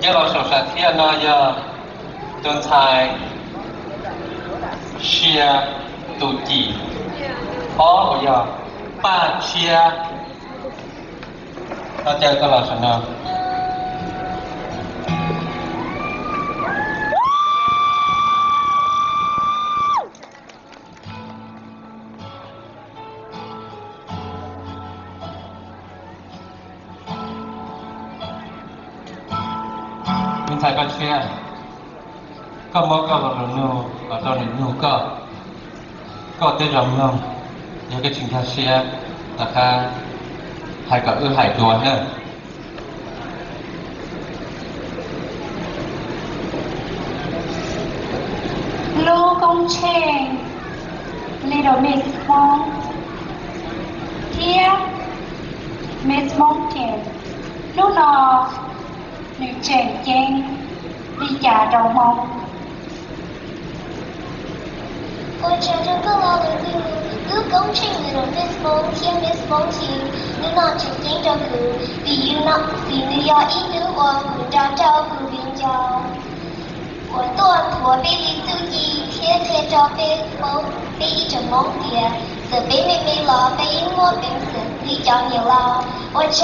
要老手上天呢要蹲菜เชียตุจีอ๋อ我要ป้าเชียเราเจอกันหรอฉันเนาะมินไทยก็เชื่อก็มอก็เราโน่เราตอนนี้นู่ก็ได้รำน้องเดี๋ยวก็ชิงคาเชียราคาหายกับหายตัวเนอะลูกกงเชง Little Miss Mong Here Miss Mountain ลูกนอหนึ่งเจงเจงดีจ่าดองมอง我朝着各老的路，路公车里的 Miss Monkey Miss Monkey，你那只盯着哭，你要一路我不着照顾人家。我短拖背的手机，贴贴着背一整梦蝶，这背妹妹了，背我病死，你叫你了，我就。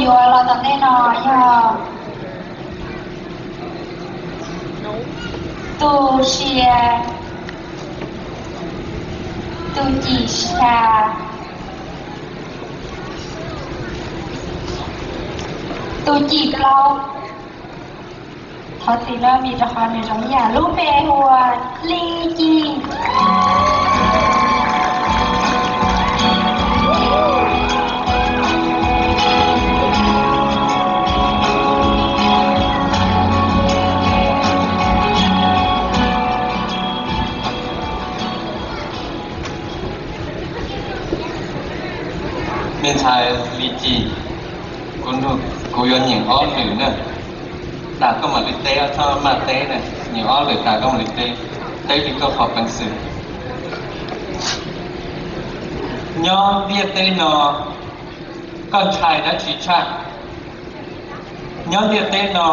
อยู่เราตอนได้นอนย่อตูเชียตูจีชาตูจีเกลาเขาตีแล้วมีละครในสองอย่างลูกเปหัวลีจีเมนชายลีจีคุณดูกูยนหญิงอ้อนหรือเนี่ยตาก็มาลิเต้ชอบมาเต้เนี่ยหญิงอ้อนหรือตาก็มาลิเต้เต้ที่ก็ขอบเป็นสื่อย่อเบียเต้นอก้อนชายและชีชาย่อเบียเต้นอ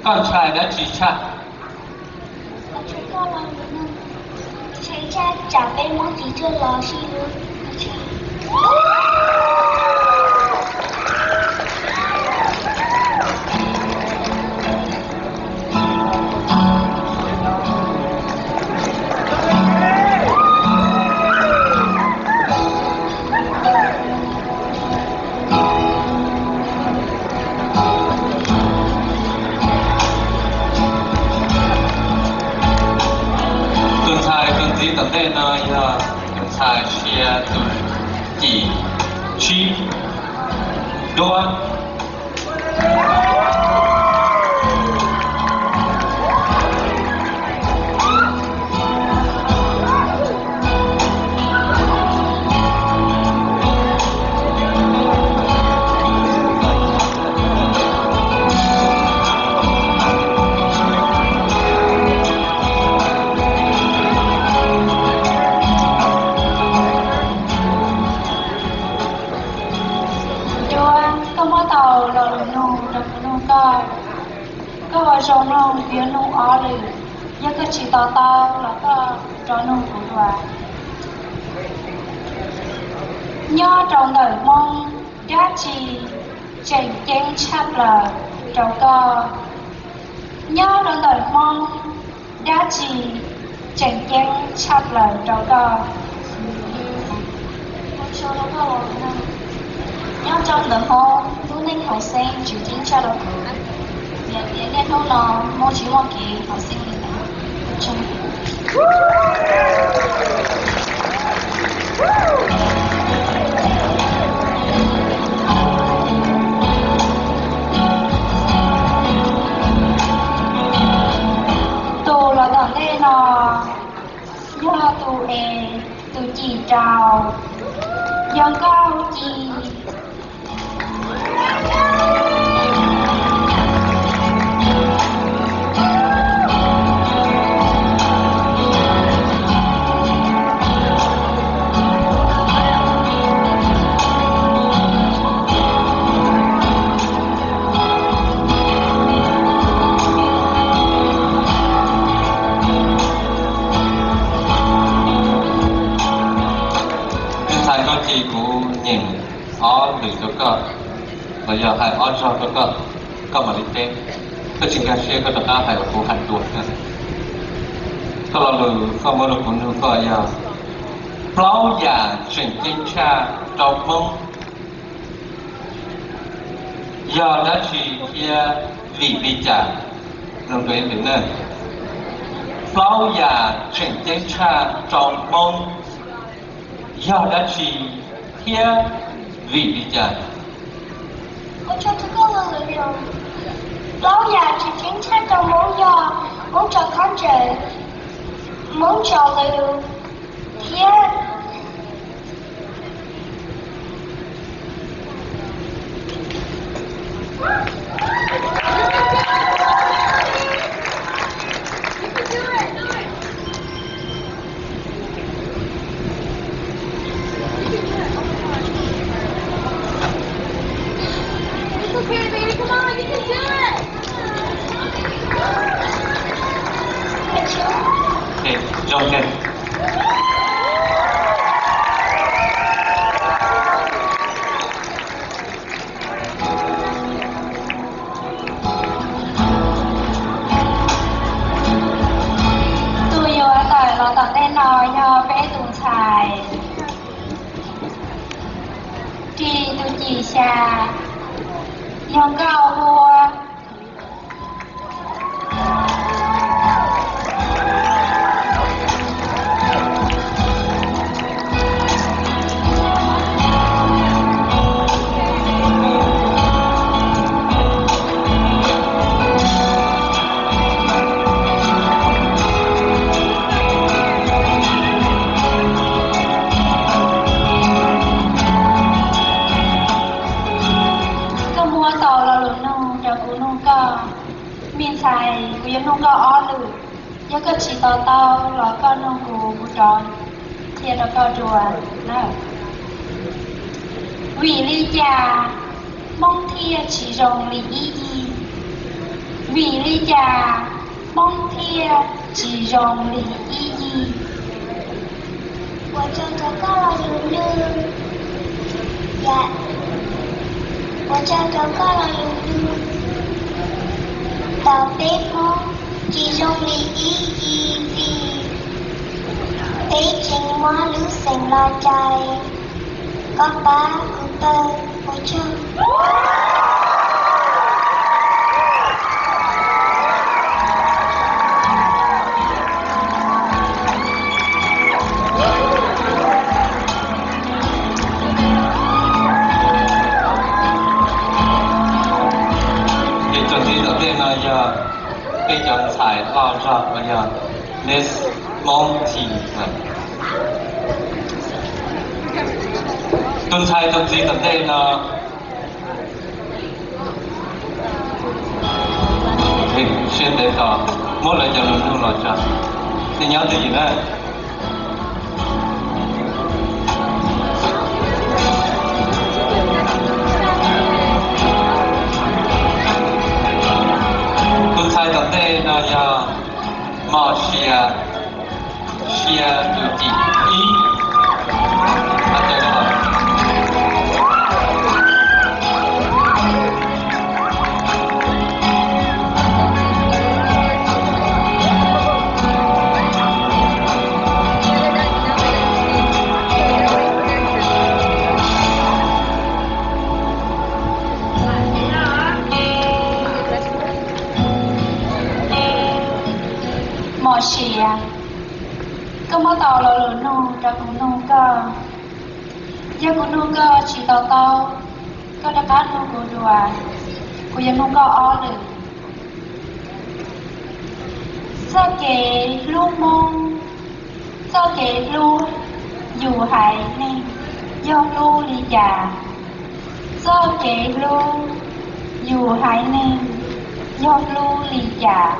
ก้อนชายและชีชา谁家长辈摸底这老西路？等待呢要查些几七多。ก็มอ ยนูออเลยยังก็ชีต่อต่อแล้วก็จอนูกูด้วยย่อตรงđời mong giá trị chỉnh chén chắp lời trâu co nhớ trong đời mong giá trị chỉnh chén chắp lời trâu co nhớ trong đời mong lúc nên học sinh chịu chính cho được việc nên không nó mong chỉ mong kỳ học sinh như thế chung tù là đàn đê nò do tù tù chỉ trào do cao chi thì cũng nhìn ó được đó cơ bây giờ hay ó cho đó cơ cơ mà đi tên cái chuyện cái xe cái đó hay là cũng hành tuột nữa có là lừa không có được cũng được coi giờ plau già chuyển chính cha trong mông giờ đã chỉ kia vì trả lần đấy đến nơi plau già chuyển chính cha trong mông giờ đã chỉ kia vì trả con cho tôi có lời rồi đó là chỉ chính xác trong muốn cho con trẻ muốn cho lời kia Okay, baby, come on, you can do it! Okay, jump in. tôi vô tại là tận đây nói nhờ vẽ tùng xài khi tôi chỉ xa nhờ cao vua miền Sài của dân nông có ó lử dân có chỉ tao tao là con nông của bù tròn thì nó có chùa nè vì lý già mong thia chỉ rồng lý y vì lý già mong thia chỉ rồng lý y我叫做高老牛牛呀，我叫做高老牛牛。Tàu bếp hô chỉ dùng lý ý vì tế trình hóa lũ xanh lo chạy có bá của tơ hỗ trợ giờ cái chọn xài lo cho bây giờ nên mong thì tuần sai tuần gì tập đây là hình xuyên để tỏ mỗi lần cho luôn luôn lo cho thì nhớ từ gì nữa thay tập tê nó giờ mò xìa từ chỉ ý à chơi đó mò xìa có mò tàu là lửa nô ra cũng nô cơ giờ cũng nô cơ chỉ tàu tàu có đã cá nô của đùa của dân nô cơ o được sao kể lu mông sao kể lu dù hại nên do lu đi già sao kể lu dù hại nên do lu đi già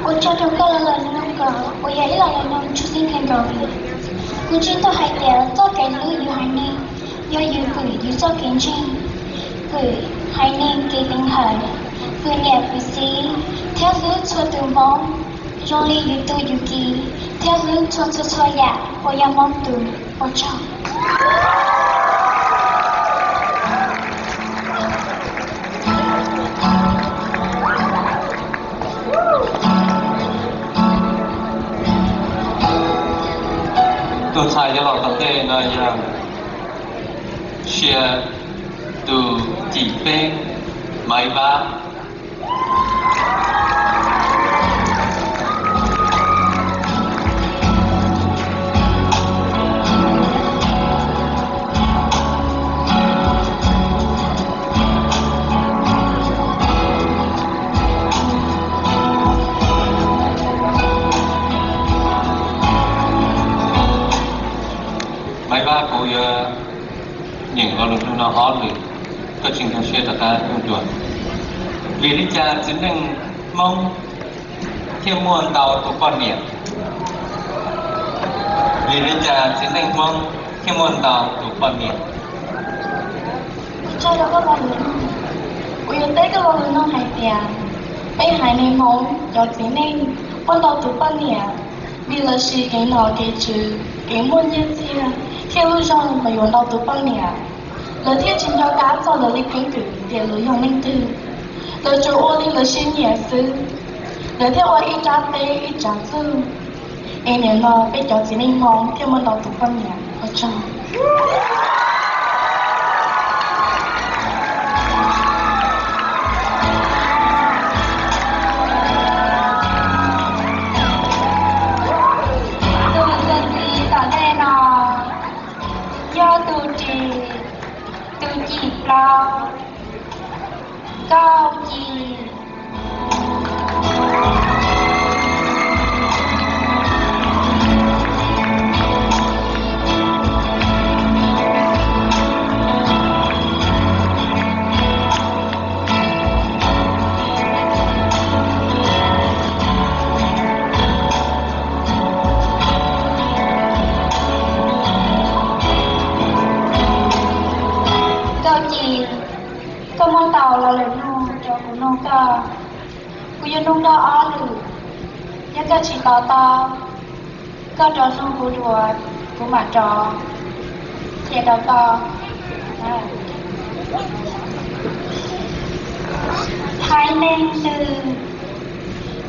我叫做个人那个，我也来了那出生看到的。我知道海的做给路有海呢，要有鬼有做给真，鬼海呢给定海，鬼呢不是，跳路错对梦，容易有多有机，跳路错呀，我要梦到我找。tôi xài cho lọ tập tê nó giờ share từ chỉ bên máy ba máy ba của những con đường nó khó được có trình thông xe tất cả trong chuột vì lý cha chính là mong theo muôn tàu của con niệm vì lý cha chính là mong theo muôn tàu của con niệm cho đó có bao nhiêu我要带个老人弄海边被海内蒙要进内我到读半年为了是给老给住给末日子theo路上没有到读半年了天请教打造了一瓶酒给了用命tư了就我领了新年时了theo我一扎杯一扎字em年了被叫进内蒙theo我到读半年我找lao cao gì có món tàu là lời nô cho của nô cơ của dân nô cơ ó lử nhớ cơ chỉ tàu to cơ trò nô của đùa của mà trò thì tàu to hai nên từ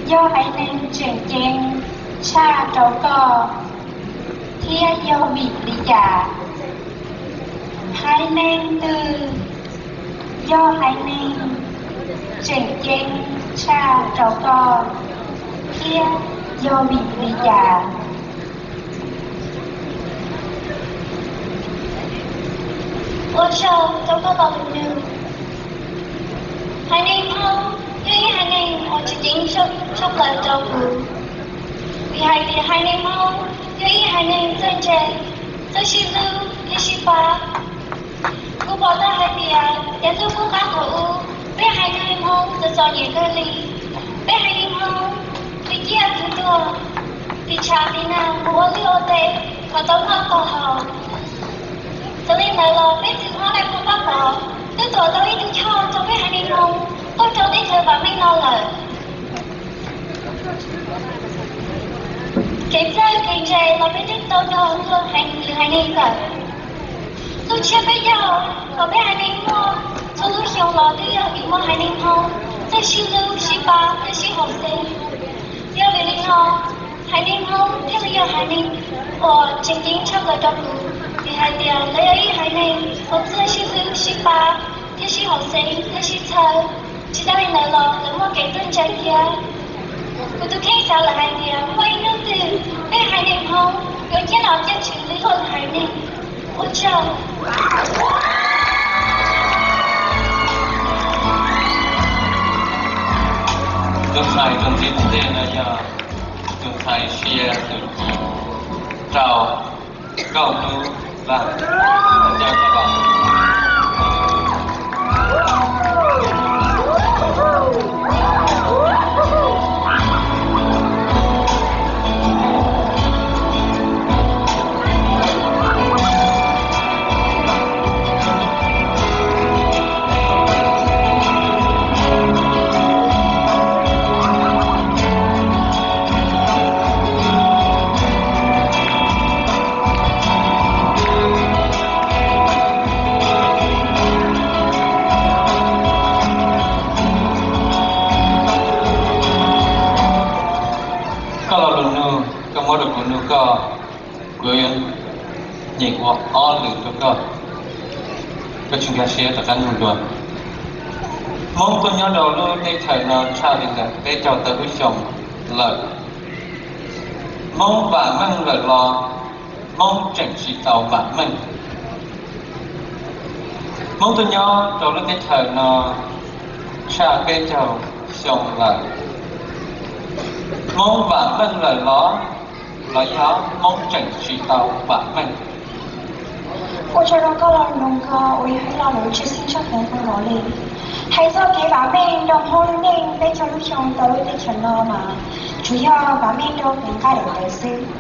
do hai nên chuyển chén cha trâu co thiên do bị lý giả hai nên từ do hai nên chuyển chén cha trâu co thiên do bị lý giả我想找个老朋友，hai nên không, nhưng hai nên họ chỉ tính chốc lại cho cụ. Vì hai nên không, nhưng hai nên chân chạy, tôi xin lưu, tôi xin phá. Cụ bỏ ra hai bìa, để tôi không cá cụ. Biết hai nên không, tôi cho nhẹ cơ lý. Biết hai nên không, vì kia thứ tôi. Vì chả vì nào, cụ ở lưu tệ, họ tống không tỏ hào. Cho nên là biết sự hóa này không bác bỏ. Tôi tỏ tôi ý tôi cho biết hai nên không. Tôi trông đến thơ và mình nói lời. Kể ra kể chạy là biết đến tôi đó thơ hành ninh rồi. Tôi chưa biết giờ, có biết hành ninh mua. Tôi lúc xong lo tôi giờ bị mua hành ninh không. Tôi xin lưu, xin ba, tôi xin học sinh. Giờ bị ninh không, hành ninh không, thế bây giờ hành ninh. Chính chính trong lời đọc cụ. Vì hai tiền lấy ấy hành ninh. Tôi xin lưu, xin ba, tôi xin học sinh, tôi xin thơ. Chỉ ra bên này lo, tôi mua kể tên chạy kia. Tôi thấy sao là hành ninh, quay nước từ. Biết hành ninh không, rồi thế nào chắc chữ lý hơn hành ninh. Ôi trời. Chúng thầy trong tin tên là do chúng thầy share từ trào cầu nu và cho các bạn. Có được của có quyền nhìn hoặc on được có chúng ta sẽ tất cả những điều mong con nhớ đầu luôn để thầy nó trao đến là để cho tới với chồng lợi mong và mang lời lo mong chẳng chỉ tàu và mình mong tôi nhớ đầu lúc để thầy nó trao cái cho chồng lợi mong và mang lời lo là do mong chẳng chỉ tàu và mình. 我觉得个人能够为海老路去欣赏风风落里，还是给把面的后面被叫路上都得承诺嘛，主要把面都分开来的事。